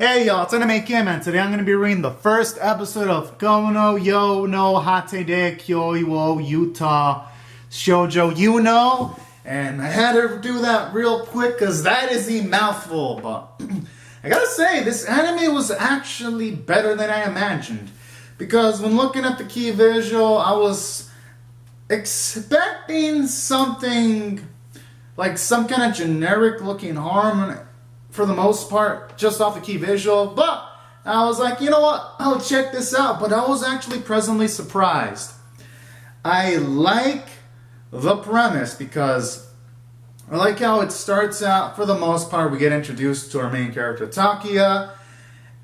Hey y'all, it's Anime caveman. Today I'm going to be reading the first episode of Kono yo no Hate de Kyoi wo Utau Shoujo YU-NO. And I had to do that real quick because that is a mouthful. But I gotta say, this anime was actually better than I imagined. Because when looking at the key visual, I was expecting something like some kind of generic looking harm for the most part, just off the key visual, but I was like, you know what, I'll check this out. But I was actually pleasantly surprised. I like the premise because I like how it starts out. For the most part, we get introduced to our main character, Takia,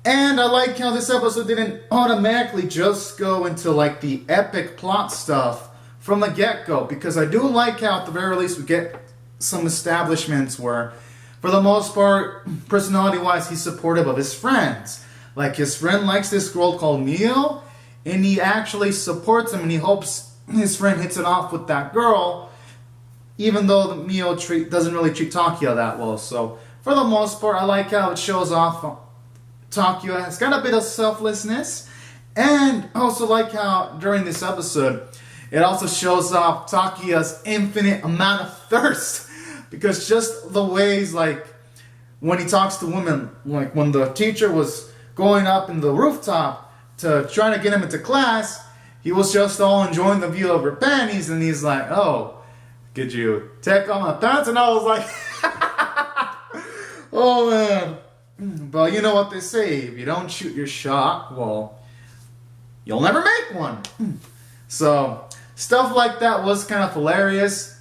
and I like how this episode didn't automatically just go into like the epic plot stuff from the get-go, because I do like how at the very least we get some establishments where, for the most part, personality-wise, he's supportive of his friends. Like, his friend likes this girl called Mio, and he actually supports him, and he hopes his friend hits it off with that girl, even though the Mio doesn't really treat Takia that well. So, for the most part, I like how it shows off Takia has got a bit of selflessness, and I also like how, during this episode, it also shows off Takia's infinite amount of thirst. Because just the ways, like, when he talks to women, like when the teacher was going up in the rooftop to try to get him into class, he was just all enjoying the view of her panties, and he's like, oh, could you take off my pants? And I was like, oh man. But you know what they say, if you don't shoot your shot, well, you'll never make one. So, stuff like that was kind of hilarious.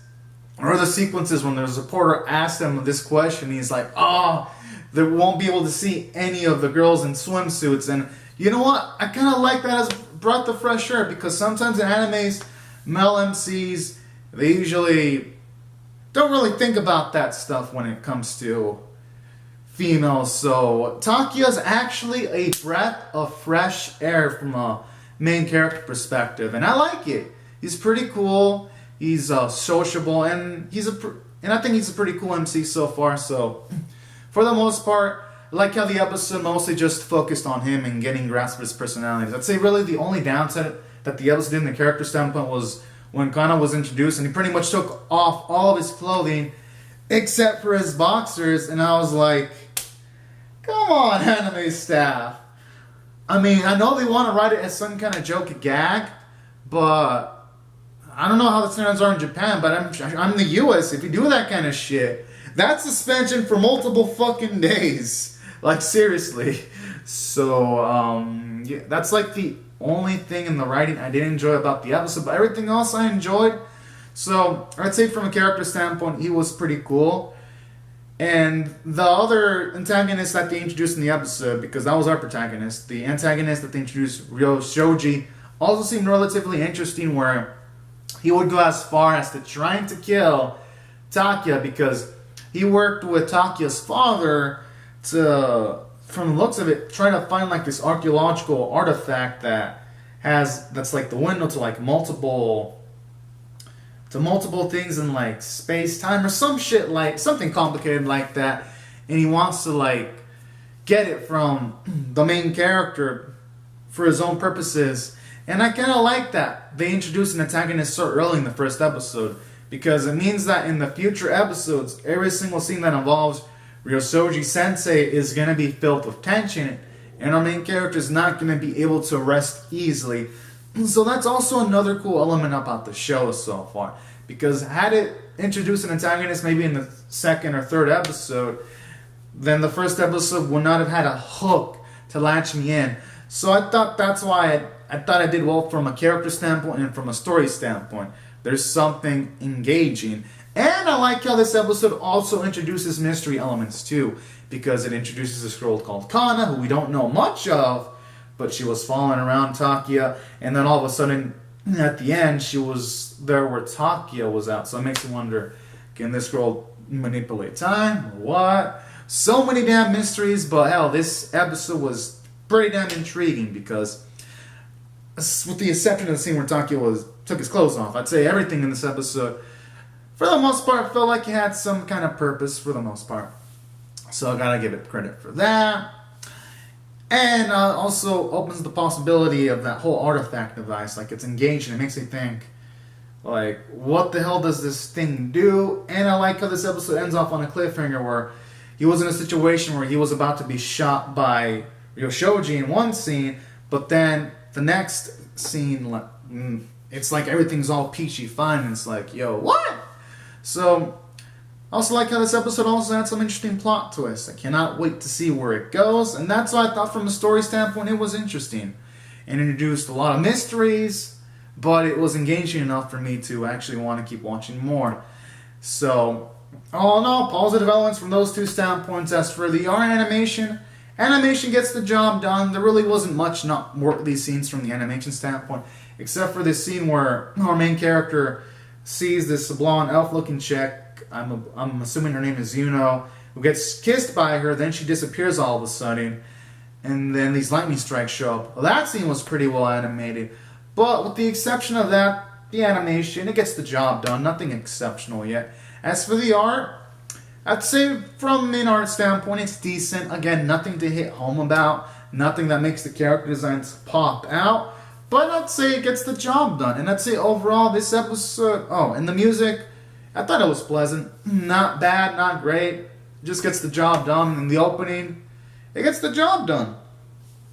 Or the sequences when the reporter asked him this question, he's like, oh, they won't be able to see any of the girls in swimsuits. And you know what? I kind of like that as a breath of fresh air, because sometimes in animes, male MCs, they usually don't really think about that stuff when it comes to females. So Takia's actually a breath of fresh air from a main character perspective, and I like it. He's pretty cool. He's sociable, and I think he's a pretty cool MC so far. So, for the most part, I like how the episode mostly just focused on him and getting grasp of his personality. I'd say really the only downside that the episode did in the character standpoint was when Kana was introduced, and he pretty much took off all of his clothing except for his boxers, and I was like, come on, anime staff. I mean, I know they want to write it as some kind of joke gag, but I don't know how the standards are in Japan, but I'm in the US. If you do that kind of shit, that's suspension for multiple fucking days. Like, seriously. So, yeah, that's like the only thing in the writing I didn't enjoy about the episode, but everything else I enjoyed. So, I'd say from a character standpoint, he was pretty cool. And the other antagonist that they introduced in the episode, because that was our protagonist, the antagonist that they introduced, Ryo Shoji, also seemed relatively interesting, where he would go as far as to trying to kill Takia because he worked with Takia's father to, from the looks of it, try to find like this archaeological artifact that's like the window to like multiple things in like space time or some shit, like something complicated like that, and he wants to like get it from the main character for his own purposes. And I kind of like that they introduced an antagonist so early in the first episode, because it means that in the future episodes, every single scene that involves Ryosoji Sensei is going to be filled with tension, and our main character is not going to be able to rest easily. So that's also another cool element about the show so far, because had it introduced an antagonist maybe in the second or third episode, then the first episode would not have had a hook to latch me in. So I thought that's why I thought I did well from a character standpoint and from a story standpoint. There's something engaging. And I like how this episode also introduces mystery elements too, because it introduces this girl called Kana, who we don't know much of, but she was following around Takia, and then all of a sudden, at the end, she was there where Takia was at. So it makes you wonder, can this girl manipulate time or what? So many damn mysteries, but hell, this episode was pretty damn intriguing, because with the exception of the scene where Takia took his clothes off, I'd say everything in this episode, for the most part, felt like it had some kind of purpose for the most part. So I gotta give it credit for that. And also opens the possibility of that whole artifact device. Like, it's engaged and it makes me think, like, what the hell does this thing do? And I like how this episode ends off on a cliffhanger where he was in a situation where he was about to be shot by Utau Shoujo in one scene, but then the next scene, it's like everything's all peachy fine, and it's like, yo, what? So, I also like how this episode also had some interesting plot twists. I cannot wait to see where it goes, and that's why I thought from a story standpoint it was interesting. It introduced a lot of mysteries, but it was engaging enough for me to actually want to keep watching more. So, all in all, positive developments from those two standpoints. As for the art animation gets the job done. There really wasn't much noteworthy scenes from the animation standpoint, except for this scene where our main character sees this blonde elf-looking chick, I'm assuming her name is YU-NO, who gets kissed by her, then she disappears all of a sudden, and then these lightning strikes show up. Well, that scene was pretty well animated, but with the exception of that, the animation, it gets the job done. Nothing exceptional yet. As for the art, I'd say from an art standpoint, it's decent. Again, nothing to hit home about. Nothing that makes the character designs pop out. But I'd say it gets the job done. And I'd say overall, this episode... Oh, and the music, I thought it was pleasant. Not bad, not great. Just gets the job done. And the opening, it gets the job done.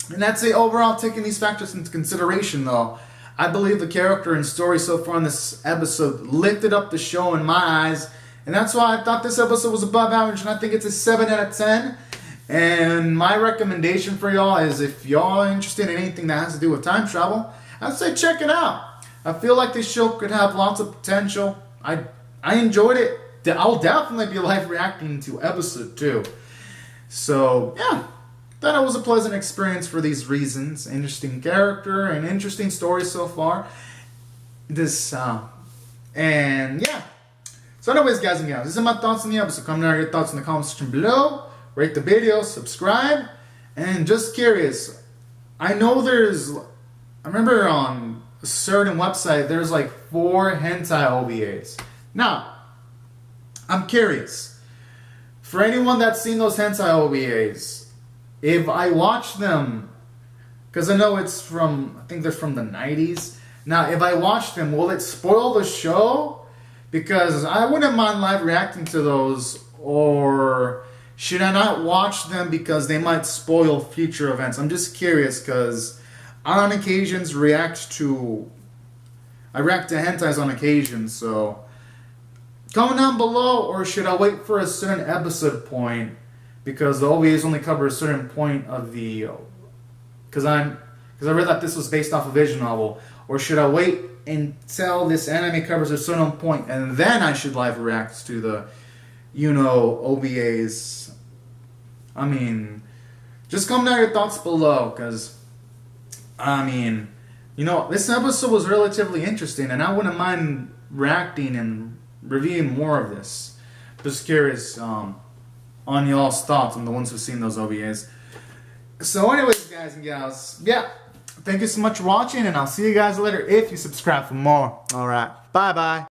And I'd say overall, taking these factors into consideration, though, I believe the character and story so far in this episode lifted up the show in my eyes. And that's why I thought this episode was above average, and I think it's a 7 out of 10. And my recommendation for y'all is, if y'all are interested in anything that has to do with time travel, I'd say check it out. I feel like this show could have lots of potential. I enjoyed it. I'll definitely be live reacting to episode 2. So, yeah. Thought it was a pleasant experience for these reasons. Interesting character and interesting story so far. And yeah. So anyways, guys and gals, these are my thoughts on the episode. Comment down your thoughts in the comment section below. Rate the video, subscribe, and just curious. I know I remember on a certain website, there's like 4 hentai OVAs. Now, I'm curious. For anyone that's seen those hentai OVAs, if I watch them, because I know I think they're from the 90s. Now, if I watch them, will it spoil the show? Because I wouldn't mind live reacting to those, or should I not watch them because they might spoil future events? I'm just curious, because on occasions I react to hentais on occasion, so comment down below, or should I wait for a certain episode point, because the OVAs only cover a certain point of the, because I read that this was based off a visual novel, or should I wait until this anime covers a certain point and then I should live react to the YU-NO OVAs? I mean, just comment down your thoughts below, because I mean, this episode was relatively interesting and I wouldn't mind reacting and reviewing more of this. Just curious on y'all's thoughts, on the ones who've seen those OVAs. So anyways, guys and gals, yeah, thank you so much for watching, and I'll see you guys later if you subscribe for more. Alright, bye-bye.